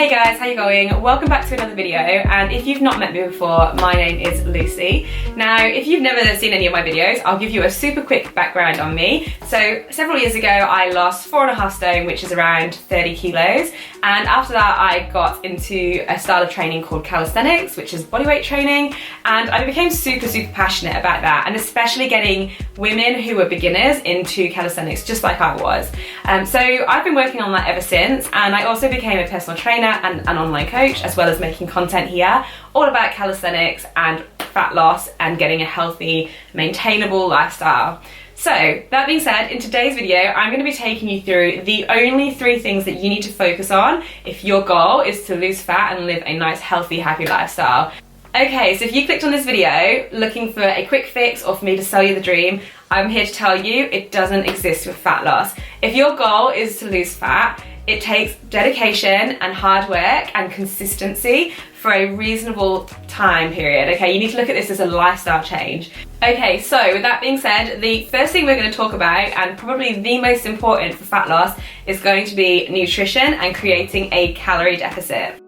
Hey guys, how you going? Welcome back to another video, and if you've not met me before, my name is Lucy. Now, if you've never seen any of my videos, I'll give you a super quick background on me. So, several years ago, I lost 4.5 stone, which is around 30 kilos, and after that, I got into a style of training called calisthenics, which is bodyweight training, and I became super passionate about that, and especially getting women who were beginners into calisthenics, just like I was. So I've been working on that ever since, and I also became a personal trainer and an online coach, as well as making content here all about calisthenics and fat loss and getting a healthy, maintainable lifestyle. So that being said, in today's video, I'm going to be taking you through the only 3 things that you need to focus on if your goal is to lose fat and live a nice, healthy, happy lifestyle. Okay, so if you clicked on this video looking for a quick fix or for me to sell you the dream, I'm here to tell you it doesn't exist with fat loss. If your goal is to lose fat, it takes dedication and hard work and consistency for a reasonable time period, okay? You need to look at this as a lifestyle change. Okay, so with that being said, the first thing we're going to talk about, and probably the most important for fat loss, is going to be nutrition and creating a calorie deficit.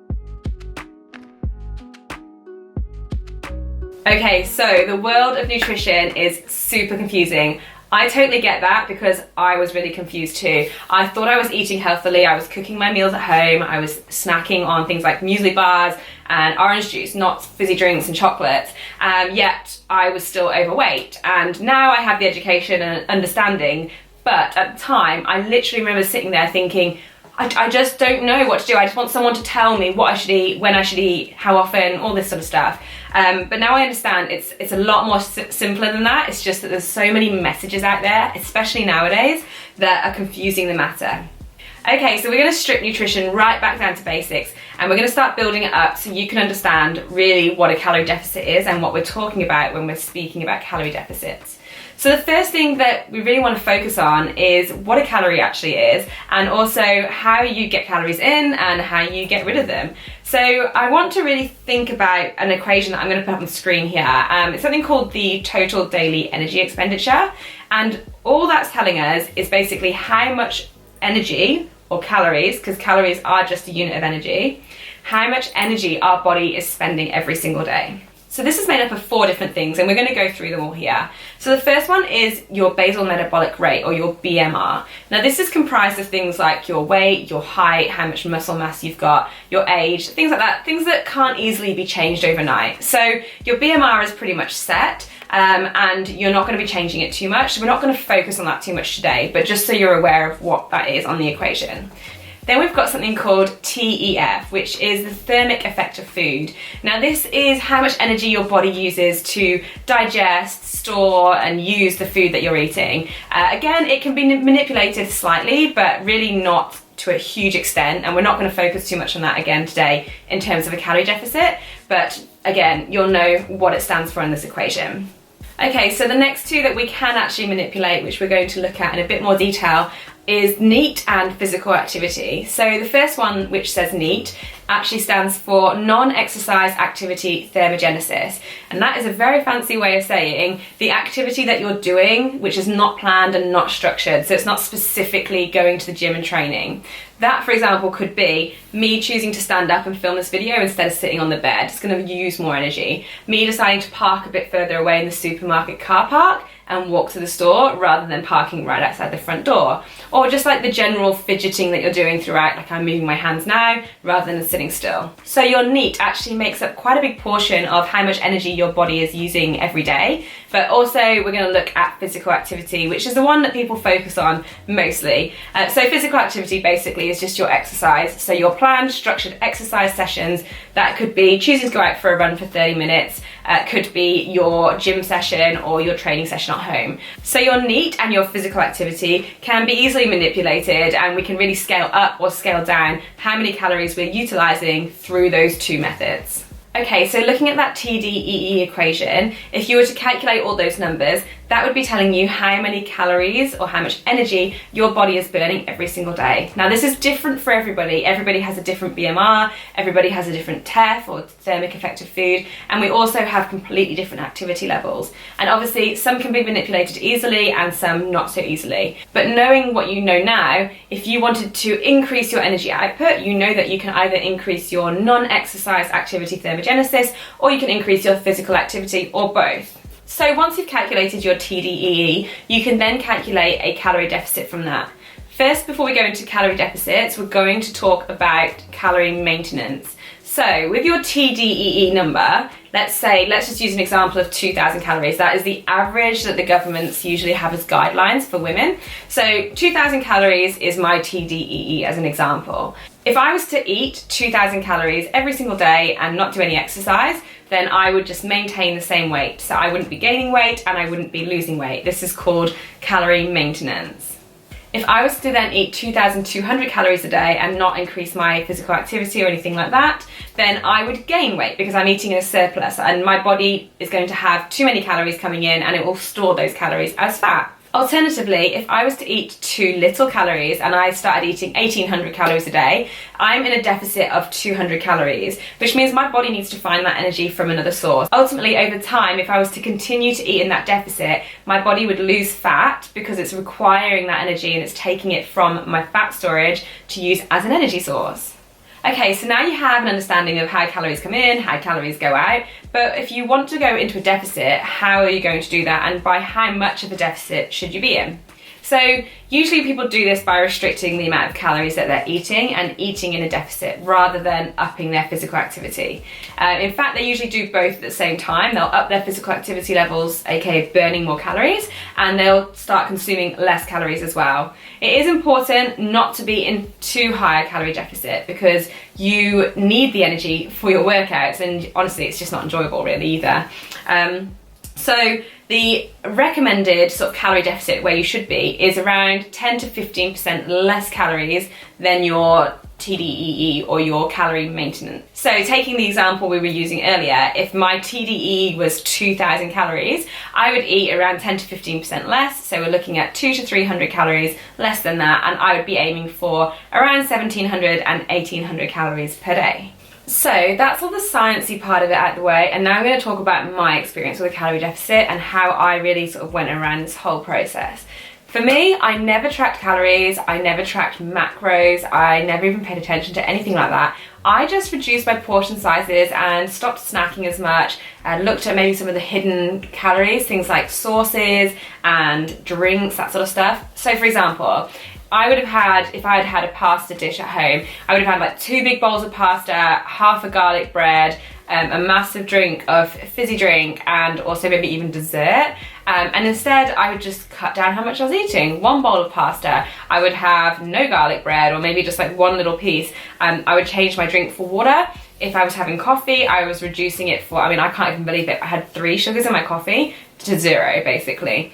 Okay, so the world of nutrition is super confusing. I totally get that because I was really confused too. I thought I was eating healthily, I was cooking my meals at home, I was snacking on things like muesli bars and orange juice, not fizzy drinks and chocolates, yet I was still overweight. And now I have the education and understanding, but at the time I literally remember sitting there thinking, I just don't know what to do. I just want someone to tell me what I should eat, when I should eat, how often, all this sort of stuff. But now I understand it's a lot more simpler than that. It's just that there's so many messages out there, especially nowadays, that are confusing the matter. Okay, so we're going to strip nutrition right back down to basics, and we're going to start building it up so you can understand really what a calorie deficit is and what we're talking about when we're speaking about calorie deficits. So the first thing that we really want to focus on is what a calorie actually is, and also how you get calories in and how you get rid of them. So I want to really think about an equation that I'm going to put up on the screen here. It's something called the total daily energy expenditure, and all that's telling us is basically how much energy, or calories, because calories are just a unit of energy, how much energy our body is spending every single day. So this is made up of 4 different things, and we're going to go through them all here. So the first one is your basal metabolic rate, or your BMR. Now this is comprised of things like your weight, your height, how much muscle mass you've got, your age, things like that, things that can't easily be changed overnight. So your BMR is pretty much set, and you're not going to be changing it too much. So we're not going to focus on that too much today, but just so you're aware of what that is on the equation. Then we've got something called TEF, which is the thermic effect of food. Now this is how much energy your body uses to digest, store and use the food that you're eating. Again, it can be manipulated slightly, but really not to a huge extent, and we're not going to focus too much on that again today in terms of a calorie deficit, but again, you'll know what it stands for in this equation. Okay, so the next 2 that we can actually manipulate, which we're going to look at in a bit more detail, is NEAT and physical activity. So the first one, which says NEAT, actually stands for non-exercise activity thermogenesis, and that is a very fancy way of saying the activity that you're doing which is not planned and not structured. So it's not specifically going to the gym and training. That, for example, could be me choosing to stand up and film this video instead of sitting on the bed. It's going to use more energy. Me deciding to park a bit further away in the supermarket car park and walk to the store rather than parking right outside the front door. Or just like the general fidgeting that you're doing throughout, like I'm moving my hands now rather than sitting still. So your NEAT actually makes up quite a big portion of how much energy your body is using every day. But also we're going to look at physical activity, which is the one that people focus on mostly. So physical activity basically is just your exercise. So your planned, structured exercise sessions. That could be choosing to go out for a run for 30 minutes, could be your gym session or your training session at home. So your NEAT and your physical activity can be easily manipulated, and we can really scale up or scale down how many calories we're utilizing through those 2 methods. Okay, so looking at that TDEE equation, if you were to calculate all those numbers, that would be telling you how many calories or how much energy your body is burning every single day. Now this is different for everybody. Everybody has a different BMR, everybody has a different TEF or thermic effective food, and we also have completely different activity levels. And obviously some can be manipulated easily and some not so easily. But knowing what you know now, if you wanted to increase your energy output, you know that you can either increase your non-exercise activity thermogenesis or you can increase your physical activity, or both. So once you've calculated your TDEE, you can then calculate a calorie deficit from that. First, before we go into calorie deficits, we're going to talk about calorie maintenance. So with your TDEE number, let's just use an example of 2,000 calories. That is the average that the governments usually have as guidelines for women. So 2,000 calories is my TDEE as an example. If I was to eat 2,000 calories every single day and not do any exercise, then I would just maintain the same weight. So I wouldn't be gaining weight and I wouldn't be losing weight. This is called calorie maintenance. If I was to then eat 2,200 calories a day and not increase my physical activity or anything like that, then I would gain weight because I'm eating in a surplus and my body is going to have too many calories coming in and it will store those calories as fat. Alternatively, if I was to eat too little calories and I started eating 1,800 calories a day, I'm in a deficit of 200 calories, which means my body needs to find that energy from another source. Ultimately, over time, if I was to continue to eat in that deficit, my body would lose fat because it's requiring that energy and it's taking it from my fat storage to use as an energy source. Okay, so now you have an understanding of how calories come in, how calories go out, but if you want to go into a deficit, how are you going to do that, and by how much of a deficit should you be in? So usually people do this by restricting the amount of calories that they're eating and eating in a deficit rather than upping their physical activity. In fact, they usually do both at the same time. They'll up their physical activity levels, aka burning more calories, and they'll start consuming less calories as well. It is important not to be in too high a calorie deficit because you need the energy for your workouts, and honestly it's just not enjoyable really either. So the recommended sort of calorie deficit where you should be is around 10 to 15% less calories than your TDEE or your calorie maintenance. So taking the example we were using earlier, if my TDEE was 2,000 calories, I would eat around 10 to 15% less. So we're looking at 200 to 300 calories less than that, and I would be aiming for around 1,700 and 1,800 calories per day. So that's all the sciencey part of it out of the way, and now I'm going to talk about my experience with a calorie deficit and how I really sort of went around this whole process. For me, I never tracked calories, I never tracked macros, I never even paid attention to anything like that. I just reduced my portion sizes and stopped snacking as much and looked at maybe some of the hidden calories, things like sauces and drinks, that sort of stuff. So for example, I would have had, if I had had a pasta dish at home, I would have had like 2 big bowls of pasta, half a garlic bread, a massive drink of fizzy drink, and also maybe even dessert. And instead I would just cut down how much I was eating. 1 bowl of pasta, I would have no garlic bread or maybe just like 1 little piece. I would change my drink for water. If I was having coffee, I was reducing it for, I mean, I can't even believe it, I had 3 sugars in my coffee to 0 basically.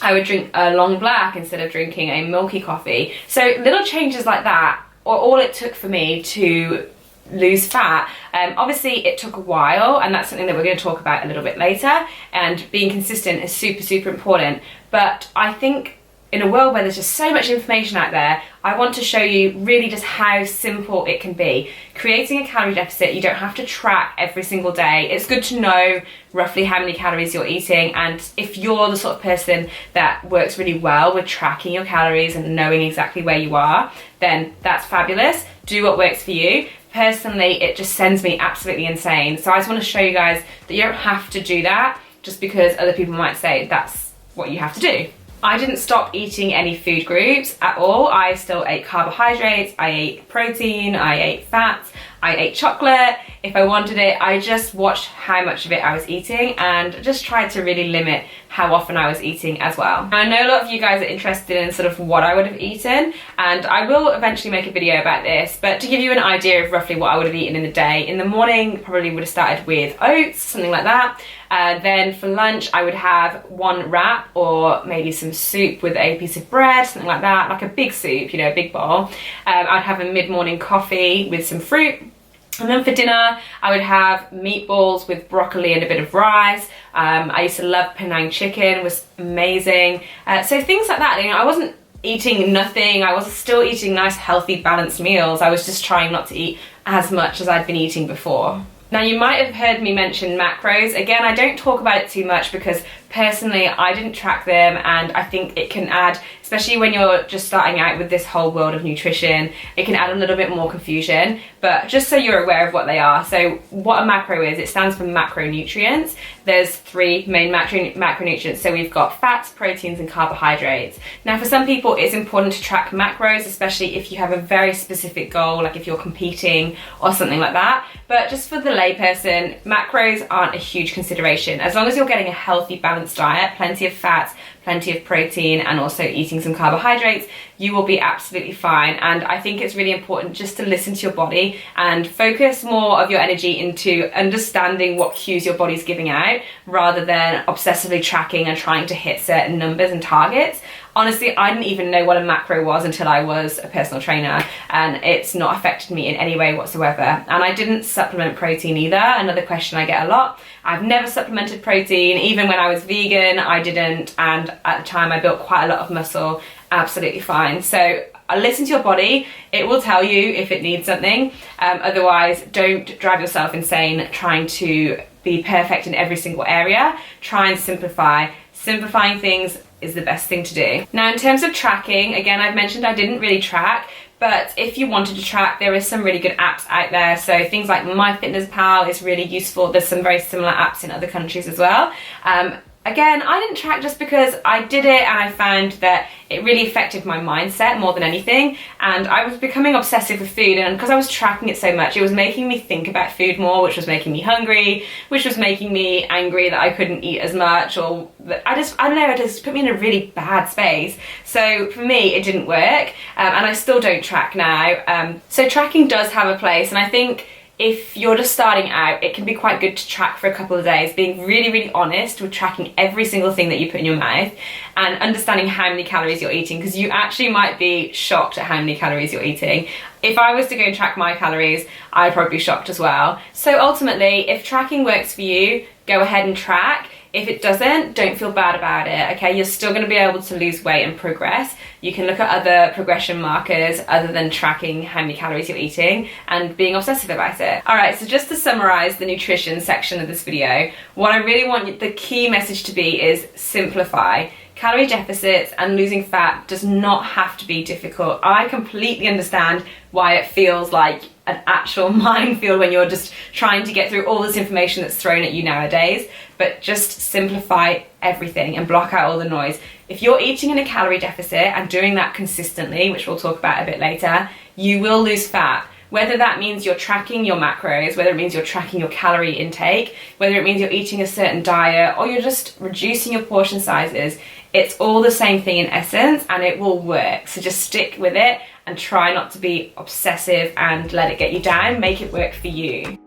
I would drink a long black instead of drinking a milky coffee. So little changes like that are all it took for me to lose fat. Obviously it took a while, and that's something that we're going to talk about a little bit later, and being consistent is super important. But I think in a world where there's just so much information out there, I want to show you really just how simple it can be. Creating a calorie deficit, you don't have to track every single day. It's good to know roughly how many calories you're eating, and if you're the sort of person that works really well with tracking your calories and knowing exactly where you are, then that's fabulous. Do what works for you. Personally, it just sends me absolutely insane. So I just want to show you guys that you don't have to do that just because other people might say that's what you have to do. I didn't stop eating any food groups at all. I still ate carbohydrates, I ate protein, I ate fats, I ate chocolate. If I wanted it, I just watched how much of it I was eating and just tried to really limit how often I was eating as well. I know a lot of you guys are interested in sort of what I would have eaten, and I will eventually make a video about this, but to give you an idea of roughly what I would have eaten in the day, in the morning probably would have started with oats, something like that. Then for lunch I would have 1 wrap or maybe some soup with a piece of bread, something like that, like a big soup, you know, a big bowl. I'd have a mid-morning coffee with some fruit. And then for dinner, I would have meatballs with broccoli and a bit of rice. I used to love Penang chicken, it was amazing. So things like that, I wasn't eating nothing. I was still eating nice, healthy, balanced meals. I was just trying not to eat as much as I'd been eating before. Now, you might have heard me mention macros. Again, I don't talk about it too much because personally I didn't track them, and I think it can add, especially when you're just starting out with this whole world of nutrition, it can add a little bit more confusion. But just so you're aware of what they are. So what a macro is, it stands for macronutrients. There's 3 main macronutrients. So we've got fats, proteins and carbohydrates. Now for some people it's important to track macros, especially if you have a very specific goal, like if you're competing or something like that. But just for the layperson, macros aren't a huge consideration. As long as you're getting a healthy, balanced diet, plenty of fats, plenty of protein and also eating some carbohydrates, you will be absolutely fine. And I think it's really important just to listen to your body and focus more of your energy into understanding what cues your body's giving out rather than obsessively tracking and trying to hit certain numbers and targets. Honestly, I didn't even know what a macro was until I was a personal trainer, and it's not affected me in any way whatsoever. And I didn't supplement protein either, another question I get a lot. I've never supplemented protein, even when I was vegan, I didn't, and at the time I built quite a lot of muscle, absolutely fine. So listen to your body, it will tell you if it needs something. Otherwise, don't drive yourself insane trying to be perfect in every single area. Try and simplify. Simplifying things is the best thing to do. Now in terms of tracking, again, I've mentioned I didn't really track, but if you wanted to track, there is some really good apps out there. So things like MyFitnessPal is really useful. There's some very similar apps in other countries as well. Again, I didn't track just because I did it and I found that it really affected my mindset more than anything. And I was becoming obsessive with food, and because I was tracking it so much, it was making me think about food more, which was making me hungry, which was making me angry that I couldn't eat as much, or that I don't know, it just put me in a really bad space. So for me, it didn't work, and I still don't track now. So tracking does have a place, and I think if you're just starting out, it can be quite good to track for a couple of days, being really, really honest with tracking every single thing that you put in your mouth and understanding how many calories you're eating, because you actually might be shocked at how many calories you're eating. If I was to go and track my calories, I'd probably be shocked as well. So ultimately, if tracking works for you, go ahead and track. If it doesn't, don't feel bad about it, okay? You're still gonna be able to lose weight and progress. You can look at other progression markers other than tracking how many calories you're eating and being obsessive about it. All right, so just to summarize the nutrition section of this video, what I really want the key message to be is simplify. Calorie deficits and losing fat does not have to be difficult. I completely understand why it feels like an actual minefield when you're just trying to get through all this information that's thrown at you nowadays, but just simplify everything and block out all the noise. If you're eating in a calorie deficit and doing that consistently, which we'll talk about a bit later, you will lose fat. Whether that means you're tracking your macros, whether it means you're tracking your calorie intake, whether it means you're eating a certain diet, or you're just reducing your portion sizes, it's all the same thing in essence, and it will work. So just stick with it and try not to be obsessive and let it get you down. Make it work for you.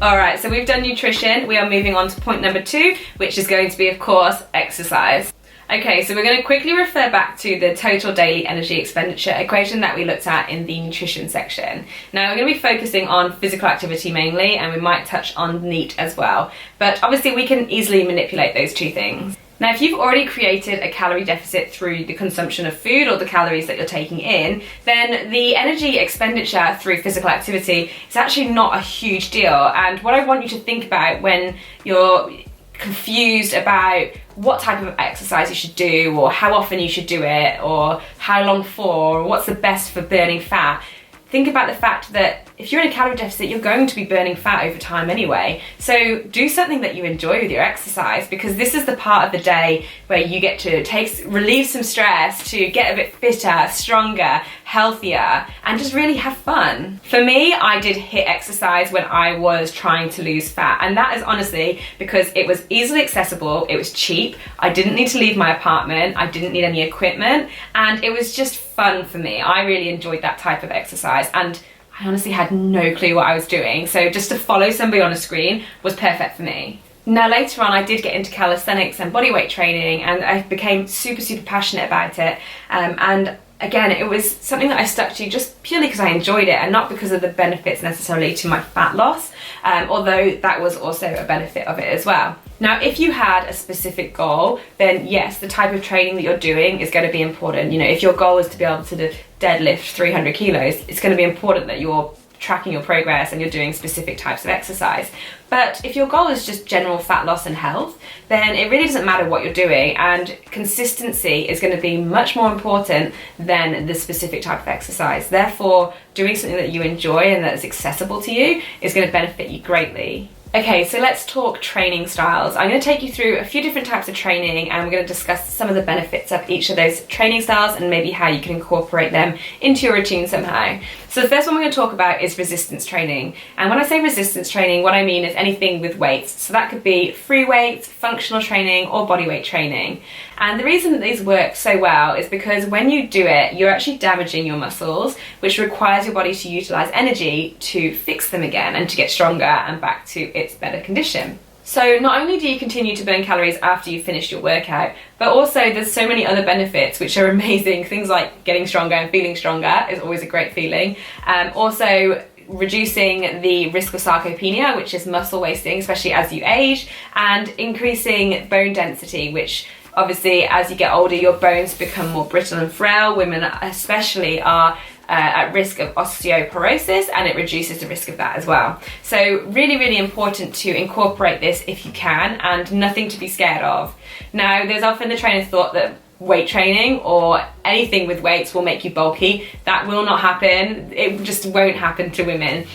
All right, so we've done nutrition. We are moving on to point number 2, which is going to be, of course, exercise. Okay, so we're going to quickly refer back to the total daily energy expenditure equation that we looked at in the nutrition section. Now we're going to be focusing on physical activity mainly, and we might touch on NEAT as well. But obviously we can easily manipulate those two things. Now, if you've already created a calorie deficit through the consumption of food or the calories that you're taking in, then the energy expenditure through physical activity is actually not a huge deal. And what I want you to think about when you're confused about what type of exercise you should do, or how often you should do it, or how long for, or what's the best for burning fat, think about the fact that if you're in a calorie deficit, you're going to be burning fat over time anyway. So do something that you enjoy with your exercise, because this is the part of the day where you get to relieve some stress, to get a bit fitter, stronger, healthier, and just really have fun. For me, I did HIIT exercise when I was trying to lose fat, and that is honestly because it was easily accessible, it was cheap, I didn't need to leave my apartment, I didn't need any equipment, and it was just fun for me. I really enjoyed that type of exercise, and I honestly had no clue what I was doing, so just to follow somebody on a screen was perfect for me. Now later on I did get into calisthenics and bodyweight training, and I became super passionate about it, and again, it was something that I stuck to just purely because I enjoyed it and not because of the benefits necessarily to my fat loss, although that was also a benefit of it as well. Now, if you had a specific goal, then yes, the type of training that you're doing is going to be important. You know, if your goal is to be able to deadlift 300 kilos, it's going to be important that you're tracking your progress and you're doing specific types of exercise. But if your goal is just general fat loss and health, then it really doesn't matter what you're doing, and consistency is going to be much more important than the specific type of exercise. Therefore, doing something that you enjoy and that is accessible to you is going to benefit you greatly. Okay, so let's talk training styles. I'm going to take you through a few different types of training, and we're going to discuss some of the benefits of each of those training styles and maybe how you can incorporate them into your routine somehow. So the first one we're going to talk about is resistance training. And when I say resistance training, what I mean is anything with weights. So that could be free weights, functional training, or bodyweight training. And the reason that these work so well is because when you do it, you're actually damaging your muscles, which requires your body to utilize energy to fix them again and to get stronger and back to its better condition. So not only do you continue to burn calories after you finish your workout, but also there's so many other benefits which are amazing. Things like getting stronger and feeling stronger is always a great feeling. Also reducing the risk of sarcopenia, which is muscle wasting, especially as you age, and increasing bone density, which obviously as you get older your bones become more brittle and frail. Women especially are at risk of osteoporosis, and it reduces the risk of that as well. So really, really important to incorporate this if you can, and nothing to be scared of. Now, there's often the train of thought that weight training or anything with weights will make you bulky. That will not happen. It just won't happen to women.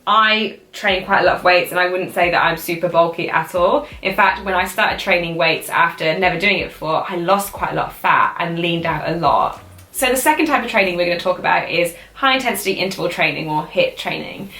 I train quite a lot of weights, and I wouldn't say that I'm super bulky at all. In fact, when I started training weights after never doing it before, I lost quite a lot of fat and leaned out a lot. So the second type of training we're going to talk about is high intensity interval training, or HIIT training.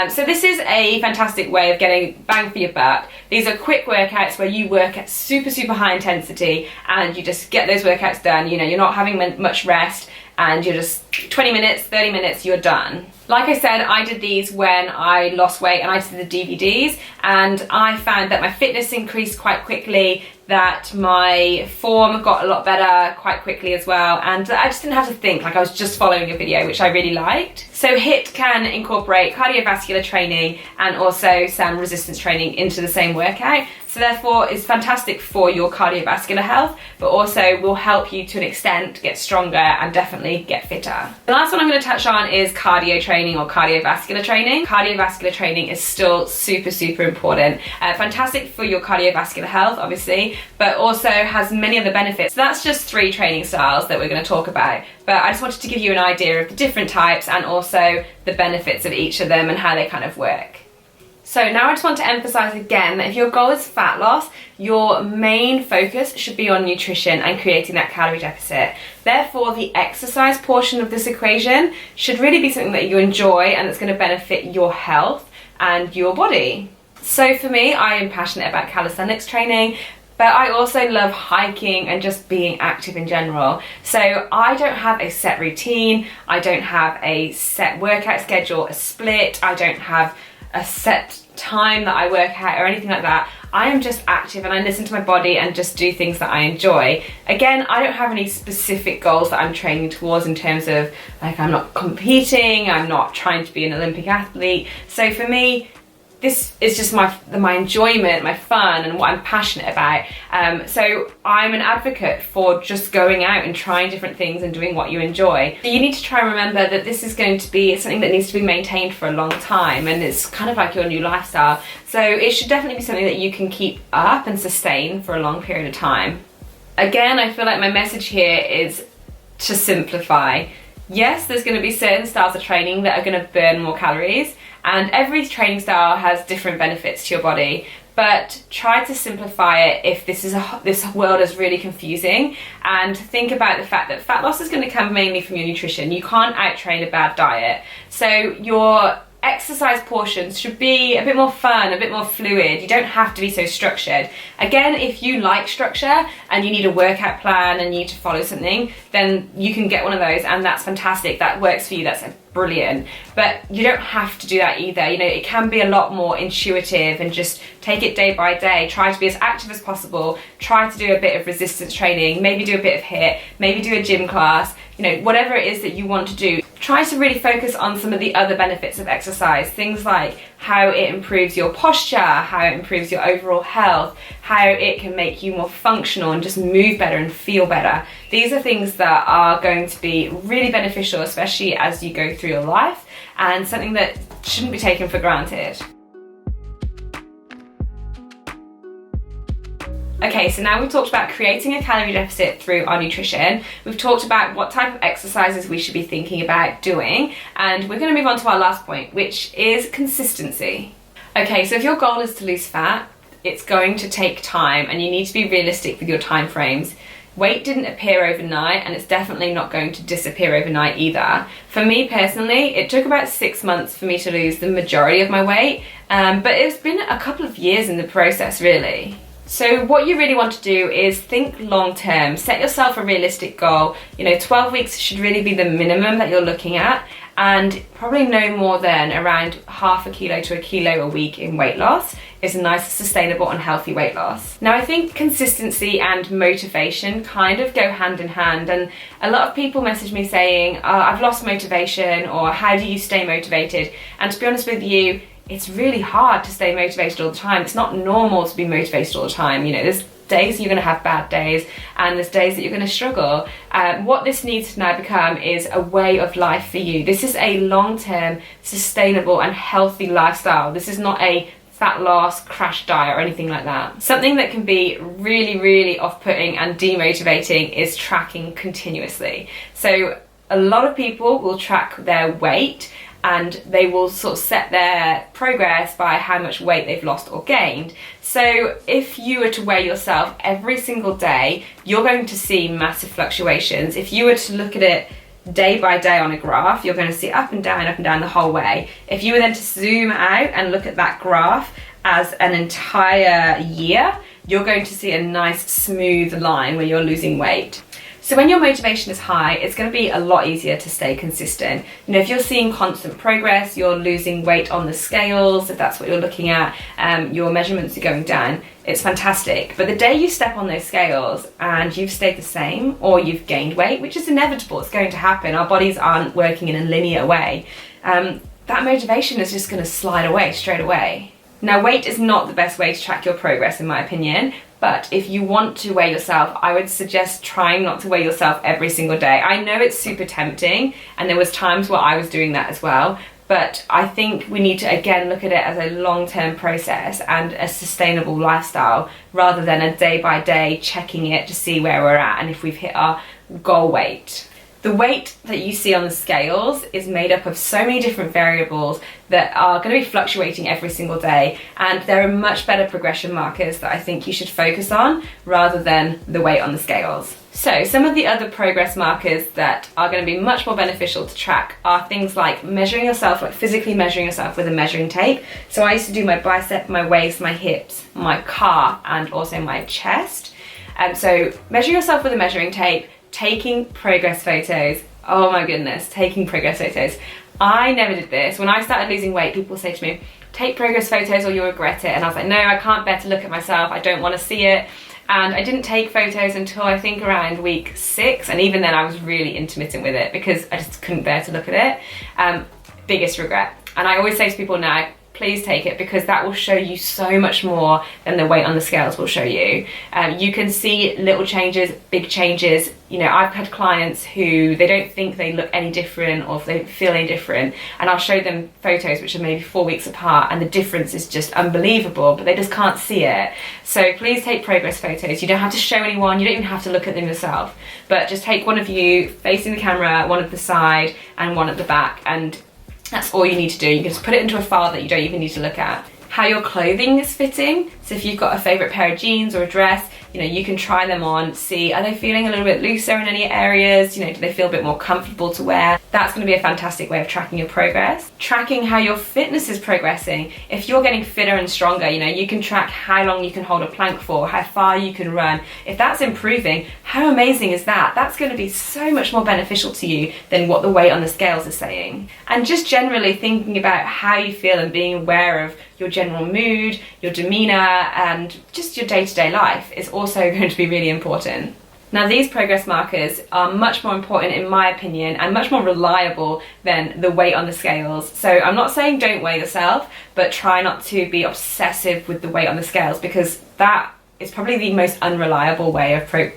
So this is a fantastic way of getting bang for your buck. These are quick workouts where you work at super, super high intensity and you just get those workouts done. You know, you're not having much rest, and you're just 20 minutes, 30 minutes, you're done. Like I said, I did these when I lost weight and I did the DVDs, and I found that my fitness increased quite quickly, that my form got a lot better quite quickly as well, and I just didn't have to think, like I was just following a video, which I really liked. So HIIT can incorporate cardiovascular training and also some resistance training into the same workout. So therefore it's fantastic for your cardiovascular health, but also will help you to an extent get stronger and definitely get fitter. The last one I'm going to touch on is cardio training or cardiovascular training. Cardiovascular training is still super, super important. Fantastic for your cardiovascular health, obviously, but also has many other benefits. So that's just 3 training styles that we're going to talk about. But I just wanted to give you an idea of the different types and also the benefits of each of them and how they kind of work. So now I just want to emphasize again that if your goal is fat loss, your main focus should be on nutrition and creating that calorie deficit. Therefore, the exercise portion of this equation should really be something that you enjoy and that's going to benefit your health and your body. So for me, I am passionate about calisthenics training, but I also love hiking and just being active in general. So I don't have a set routine, I don't have a set workout schedule, a split, I don't have a set time that I work out or anything like that. I am just active and I listen to my body and just do things that I enjoy. Again, I don't have any specific goals that I'm training towards in terms of, like, I'm not competing, I'm not trying to be an Olympic athlete. So for me, this is just my enjoyment, my fun, and what I'm passionate about. So I'm an advocate for just going out and trying different things and doing what you enjoy. So you need to try and remember that this is going to be something that needs to be maintained for a long time, and it's kind of like your new lifestyle. So it should definitely be something that you can keep up and sustain for a long period of time. Again, I feel like my message here is to simplify. Yes, there's going to be certain styles of training that are going to burn more calories, and every training style has different benefits to your body, but try to simplify it if this world is really confusing, and think about the fact that fat loss is going to come mainly from your nutrition. You can't out-train a bad diet. So your exercise portions should be a bit more fun, a bit more fluid. You don't have to be so structured. Again, if you like structure and you need a workout plan and you need to follow something, then you can get one of those, and that's fantastic. That works for you, that's brilliant. But you don't have to do that either. You know, it can be a lot more intuitive, and just take it day by day. Try to be as active as possible. Try to do a bit of resistance training, maybe do a bit of HIIT, maybe do a gym class, you know, whatever it is that you want to do. Try to really focus on some of the other benefits of exercise, things like how it improves your posture, how it improves your overall health, how it can make you more functional and just move better and feel better. These are things that are going to be really beneficial, especially as you go through your life, and something that shouldn't be taken for granted. Okay, so now we've talked about creating a calorie deficit through our nutrition. We've talked about what type of exercises we should be thinking about doing, and we're going to move on to our last point, which is consistency. Okay, so if your goal is to lose fat, it's going to take time, and you need to be realistic with your time frames. Weight didn't appear overnight, and it's definitely not going to disappear overnight either. For me personally, it took about 6 months for me to lose the majority of my weight, but it's been a couple of years in the process, really. So what you really want to do is think long term. Set yourself a realistic goal. You know, 12 weeks should really be the minimum that you're looking at, and probably no more than around ½ kilo to 1 kilo a week in weight loss is a nice, sustainable and healthy weight loss. Now, I think consistency and motivation kind of go hand in hand, and a lot of people message me saying, I've lost motivation, or how do you stay motivated? And to be honest with you, it's really hard to stay motivated all the time. It's not normal to be motivated all the time. You know, there's days you're going to have bad days, and there's days that you're going to struggle. What this needs to now become is a way of life for you. This is a long-term, sustainable and healthy lifestyle. This is not a fat loss, crash diet or anything like that. Something that can be really, really off-putting and demotivating is tracking continuously. So a lot of people will track their weight, and they will sort of set their progress by how much weight they've lost or gained. So if you were to weigh yourself every single day, you're going to see massive fluctuations. If you were to look at it day by day on a graph, you're going to see up and down the whole way. If you were then to zoom out and look at that graph as an entire year, you're going to see a nice smooth line where you're losing weight. So when your motivation is high, it's going to be a lot easier to stay consistent. You know, if you're seeing constant progress, you're losing weight on the scales, if that's what you're looking at, your measurements are going down, it's fantastic. But the day you step on those scales and you've stayed the same, or you've gained weight, which is inevitable, it's going to happen, our bodies aren't working in a linear way, that motivation is just going to slide away straight away. Now, weight is not the best way to track your progress, in my opinion, but if you want to weigh yourself, I would suggest trying not to weigh yourself every single day. I know it's super tempting, and there was times where I was doing that as well, but I think we need to again look at it as a long-term process and a sustainable lifestyle, rather than a day-by-day checking it to see where we're at and if we've hit our goal weight. The weight that you see on the scales is made up of so many different variables that are going to be fluctuating every single day, and there are much better progression markers that I think you should focus on rather than the weight on the scales. So some of the other progress markers that are going to be much more beneficial to track are things like measuring yourself, like physically measuring yourself with a measuring tape. So I used to do my bicep, my waist, my hips, my calf and also my chest. So measure yourself with a measuring tape. Taking progress photos. Oh my goodness, taking progress photos. I never did this. When I started losing weight, people say to me, take progress photos or you'll regret it. And I was like, no, I can't bear to look at myself. I don't want to see it. And I didn't take photos until I think around week 6. And even then I was really intermittent with it because I just couldn't bear to look at it. Biggest regret. And I always say to people now, please take it, because that will show you so much more than the weight on the scales will show you. You can see little changes, big changes. You know, I've had clients who they don't think they look any different or if they feel any different, and I'll show them photos which are maybe 4 weeks apart and the difference is just unbelievable, but they just can't see it. So please take progress photos. You don't have to show anyone, you don't even have to look at them yourself, but just take one of you facing the camera, one at the side and one at the back, and that's all you need to do. You can just put it into a file that you don't even need to look at. How your clothing is fitting. So if you've got a favourite pair of jeans or a dress, You know, you can try them on, see, are they feeling a little bit looser in any areas? You know, do they feel a bit more comfortable to wear? That's going to be a fantastic way of tracking your progress. Tracking how your fitness is progressing. If you're getting fitter and stronger, you know, you can track how long you can hold a plank for, how far you can run. If that's improving, how amazing is that? That's going to be so much more beneficial to you than what the weight on the scales is saying. And just generally thinking about how you feel and being aware of your general mood, your demeanor, and just your day-to-day life is also going to be really important. Now, these progress markers are much more important, in my opinion, and much more reliable than the weight on the scales. So I'm not saying don't weigh yourself, but try not to be obsessive with the weight on the scales, because that is probably the most unreliable way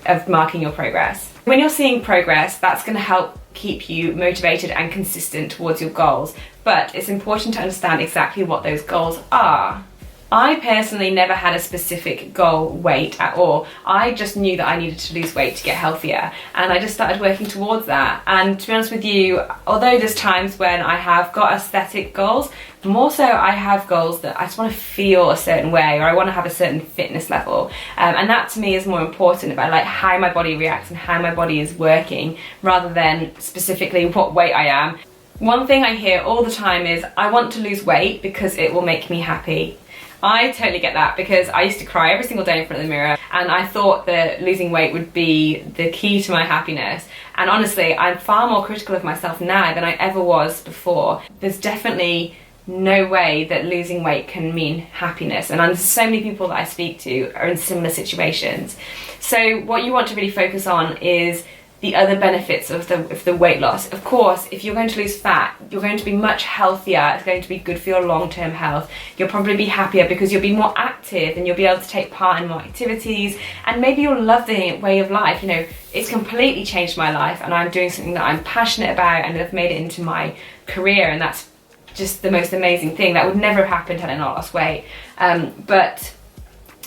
of marking your progress. When you're seeing progress, that's going to help keep you motivated and consistent towards your goals, but it's important to understand exactly what those goals are. I personally never had a specific goal weight at all. I just knew that I needed to lose weight to get healthier, and I just started working towards that. And to be honest with you, although there's times when I have got aesthetic goals, more so I have goals that I just want to feel a certain way, or I want to have a certain fitness level, and that to me is more important, about like how my body reacts and how my body is working, rather than specifically what weight I am. One thing I hear all the time is, I want to lose weight because it will make me happy. I totally get that, because I used to cry every single day in front of the mirror, and I thought that losing weight would be the key to my happiness. And honestly, I'm far more critical of myself now than I ever was before. There's definitely no way that losing weight can mean happiness, and there's so many people that I speak to are in similar situations. So what you want to really focus on is the other benefits of the weight loss. Of course, if you're going to lose fat, you're going to be much healthier. It's going to be good for your long-term health. You'll probably be happier because you'll be more active and you'll be able to take part in more activities, and maybe you'll love the way of life. You know, it's completely changed my life, and I'm doing something that I'm passionate about, and I've made it into my career, and that's just the most amazing thing. That would never have happened had I not lost weight. But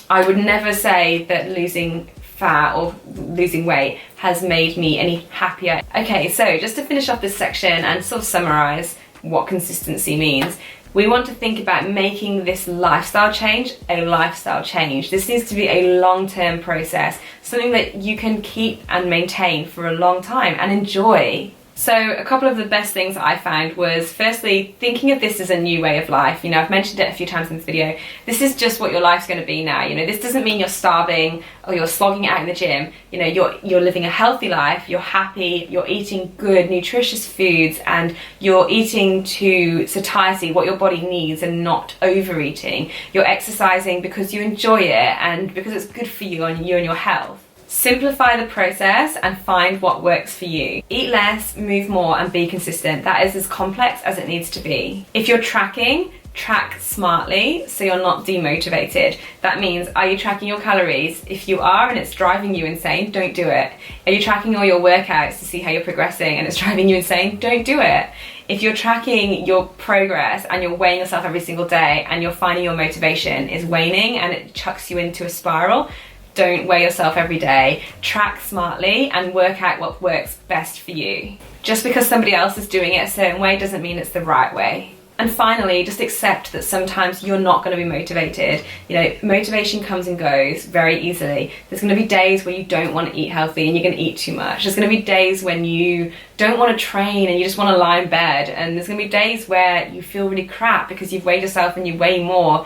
I would never say that losing fat or losing weight has made me any happier. Okay, so just to finish off this section and sort of summarize what consistency means, we want to think about making this lifestyle change a lifestyle change. This needs to be a long-term process, something that you can keep and maintain for a long time and enjoy. So a couple of the best things I found was, firstly, thinking of this as a new way of life. You know, I've mentioned it a few times in this video. This is just what your life's going to be now. You know, this doesn't mean you're starving or you're slogging it out in the gym. You know, you're living a healthy life, you're happy, you're eating good, nutritious foods, and you're eating to satiety, what your body needs, and not overeating. You're exercising because you enjoy it and because it's good for you and your health. Simplify the process and find what works for you. Eat less, move more, and be consistent. That is as complex as it needs to be. If you're tracking, track smartly so you're not demotivated. That means, are you tracking your calories? If you are and it's driving you insane, don't do it. Are you tracking all your workouts to see how you're progressing and it's driving you insane? Don't do it. If you're tracking your progress and you're weighing yourself every single day and you're finding your motivation is waning and it chucks you into a spiral, don't weigh yourself every day. Track smartly and work out what works best for you. Just because somebody else is doing it a certain way doesn't mean it's the right way. And finally, just accept that sometimes you're not going to be motivated. You know, motivation comes and goes very easily. There's going to be days where you don't want to eat healthy and you're going to eat too much. There's going to be days when you don't want to train and you just want to lie in bed. And there's going to be days where you feel really crap because you've weighed yourself and you weigh more,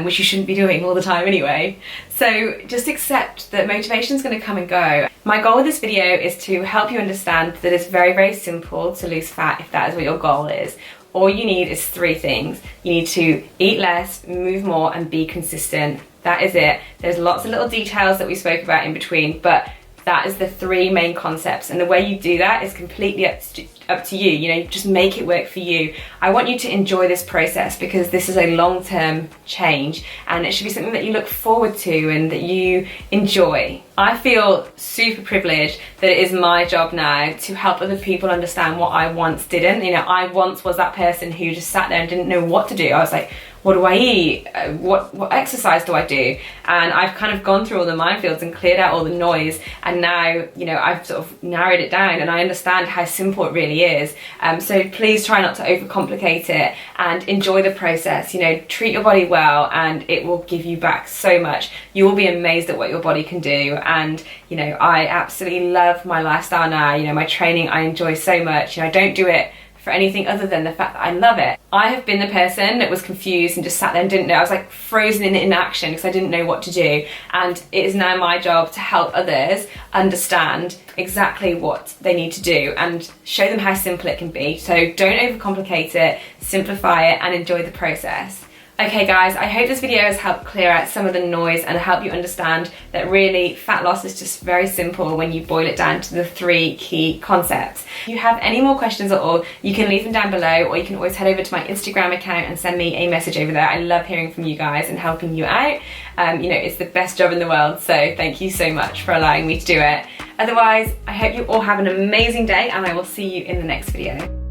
which you shouldn't be doing all the time anyway. So just accept that motivation is going to come and go. My goal with this video is to help you understand that it's very, very simple to lose fat if that is what your goal is. All you need is 3 things. You need to eat less, move more, and be consistent. That is it. There's lots of little details that we spoke about in between, but that is the 3 main concepts, and the way you do that is completely up to you. You know, just make it work for you. I want you to enjoy this process because this is a long-term change and it should be something that you look forward to and that you enjoy. I feel super privileged that it is my job now to help other people understand what I once didn't. You know, I once was that person who just sat there and didn't know what to do. I was like, what do I eat? What exercise do I do? And I've kind of gone through all the minefields and cleared out all the noise, and now, you know, I've sort of narrowed it down and I understand how simple it really is. So please try not to overcomplicate it and enjoy the process. You know, treat your body well and it will give you back so much. You will be amazed at what your body can do. And, you know, I absolutely love my lifestyle now. You know, my training I enjoy so much. You know, I don't do it for anything other than the fact that I love it. I have been the person that was confused and just sat there and didn't know. I was like frozen in inaction because I didn't know what to do. And it is now my job to help others understand exactly what they need to do and show them how simple it can be. So don't overcomplicate it, simplify it and enjoy the process. Okay guys, I hope this video has helped clear out some of the noise and help you understand that really fat loss is just very simple when you boil it down to the 3 key concepts. If you have any more questions at all, you can leave them down below, or you can always head over to my Instagram account and send me a message over there. I love hearing from you guys and helping you out. You know, it's the best job in the world, so thank you so much for allowing me to do it. Otherwise, I hope you all have an amazing day and I will see you in the next video.